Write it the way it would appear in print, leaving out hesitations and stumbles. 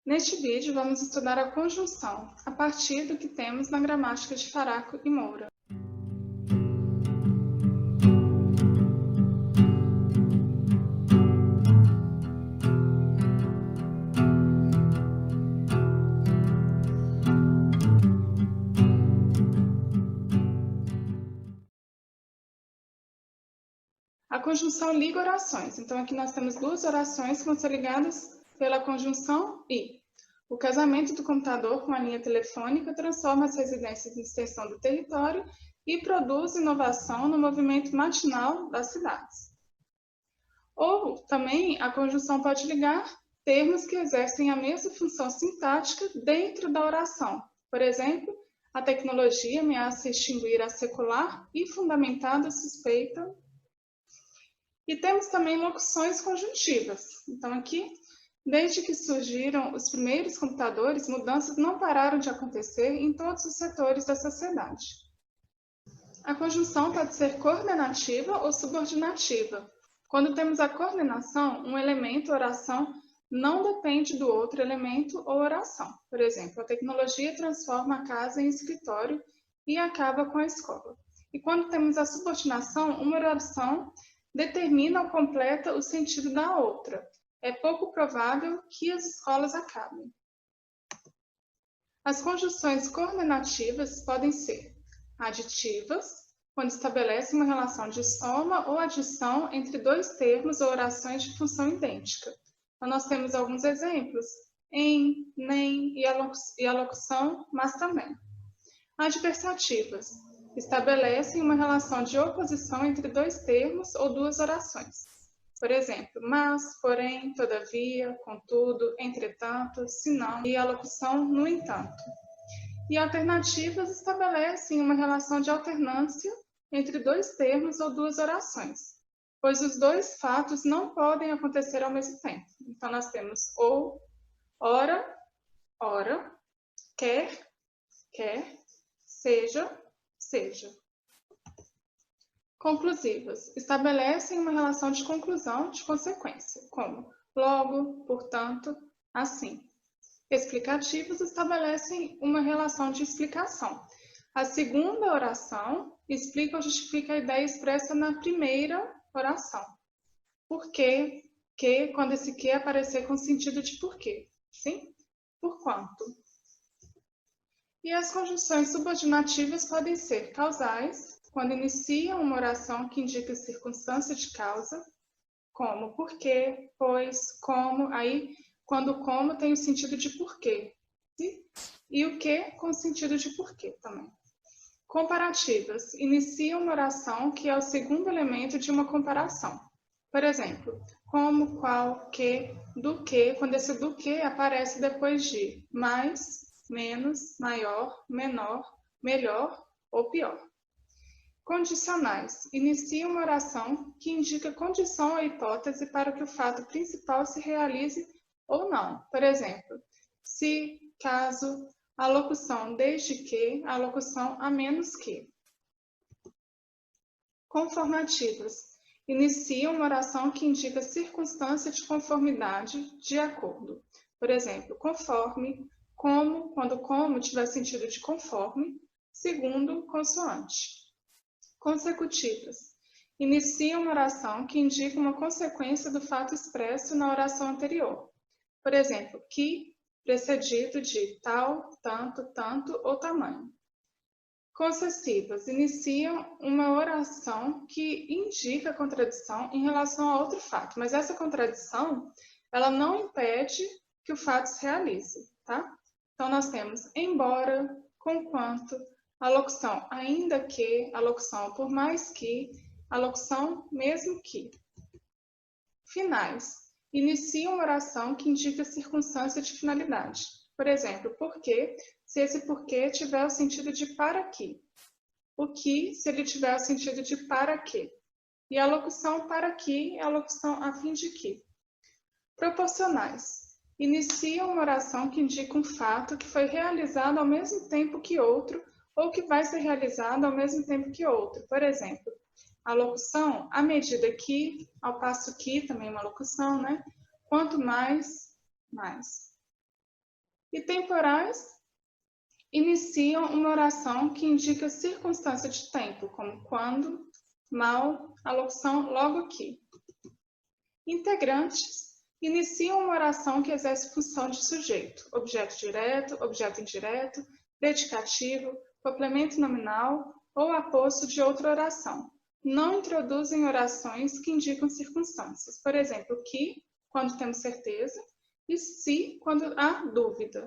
Neste vídeo, vamos estudar a conjunção, a partir do que temos na gramática de Faraco e Moura. A conjunção liga orações. Então, aqui nós temos duas orações que vão ser ligadas pela conjunção e. O casamento do computador com a linha telefônica transforma as residências em extensão do território e produz inovação no movimento matinal das cidades. Ou, também, a conjunção pode ligar termos que exercem a mesma função sintática dentro da oração. Por exemplo, a tecnologia ameaça extinguir a secular e fundamentada suspeita. E temos também locuções conjuntivas. Então, aqui, desde que surgiram os primeiros computadores, mudanças não pararam de acontecer em todos os setores da sociedade. A conjunção pode ser coordenativa ou subordinativa. Quando temos a coordenação, um elemento, oração, não depende do outro elemento ou oração. Por exemplo, a tecnologia transforma a casa em escritório e acaba com a escola. E quando temos a subordinação, uma oração determina ou completa o sentido da outra. É pouco provável que as escolas acabem. As conjunções coordenativas podem ser aditivas, quando estabelecem uma relação de soma ou adição entre dois termos ou orações de função idêntica. Então, nós temos alguns exemplos, em, nem e a locução, mas também. Adversativas, estabelecem uma relação de oposição entre dois termos ou duas orações. Por exemplo, mas, porém, todavia, contudo, entretanto, senão e a locução no entanto. E alternativas estabelecem uma relação de alternância entre dois termos ou duas orações, pois os dois fatos não podem acontecer ao mesmo tempo. Então, nós temos ou, ora, ora, quer, quer, seja, seja. Conclusivas. Estabelecem uma relação de conclusão, de consequência, como logo, portanto, assim. Explicativas estabelecem uma relação de explicação. A segunda oração explica ou justifica a ideia expressa na primeira oração. Por quê? Que, quando esse que aparecer com sentido de porquê. Sim? Por quanto. E as conjunções subordinativas podem ser causais, quando iniciam uma oração que indica circunstância de causa, como porquê, pois, como, aí, quando o como tem o sentido de porquê, sim? E o que com o sentido de porquê também. Comparativas, iniciam uma oração que é o segundo elemento de uma comparação. Por exemplo, como, qual, do que, quando esse do que aparece depois de mais, menos, maior, menor, melhor ou pior. Condicionais. Inicia uma oração que indica condição ou hipótese para que o fato principal se realize ou não. Por exemplo, se, caso, a locução desde que, a locução a menos que. Conformativas. Inicia uma oração que indica circunstância de conformidade, de acordo. Por exemplo, conforme, como, quando como tiver sentido de conforme, segundo, consoante. Consecutivas. Inicia uma oração que indica uma consequência do fato expresso na oração anterior. Por exemplo, que, precedido de tal, tanto, tanto ou tamanho. Concessivas. Iniciam uma oração que indica a contradição em relação a outro fato, mas essa contradição, ela não impede que o fato se realize, tá? Então, nós temos embora, conquanto, a locução ainda que, a locução por mais que, a locução mesmo que. Finais. Inicia uma oração que indica circunstância de finalidade. Por exemplo, porque, se esse porque tiver o sentido de para que. O que, se ele tiver o sentido de para que. E a locução para que é a locução a fim de que. Proporcionais. Inicia uma oração que indica um fato que foi realizado ao mesmo tempo que outro, ou que vai ser realizado ao mesmo tempo que outro. Por exemplo, a locução à medida que, ao passo que, também uma locução, né? Quanto mais, mais. E temporais iniciam uma oração que indica circunstância de tempo, como quando, mal, a locução logo que. Integrantes iniciam uma oração que exerce função de sujeito, objeto direto, objeto indireto, predicativo, complemento nominal ou aposto de outra oração. Não introduzem orações que indicam circunstâncias. Por exemplo, que, quando temos certeza, e se, quando há dúvida.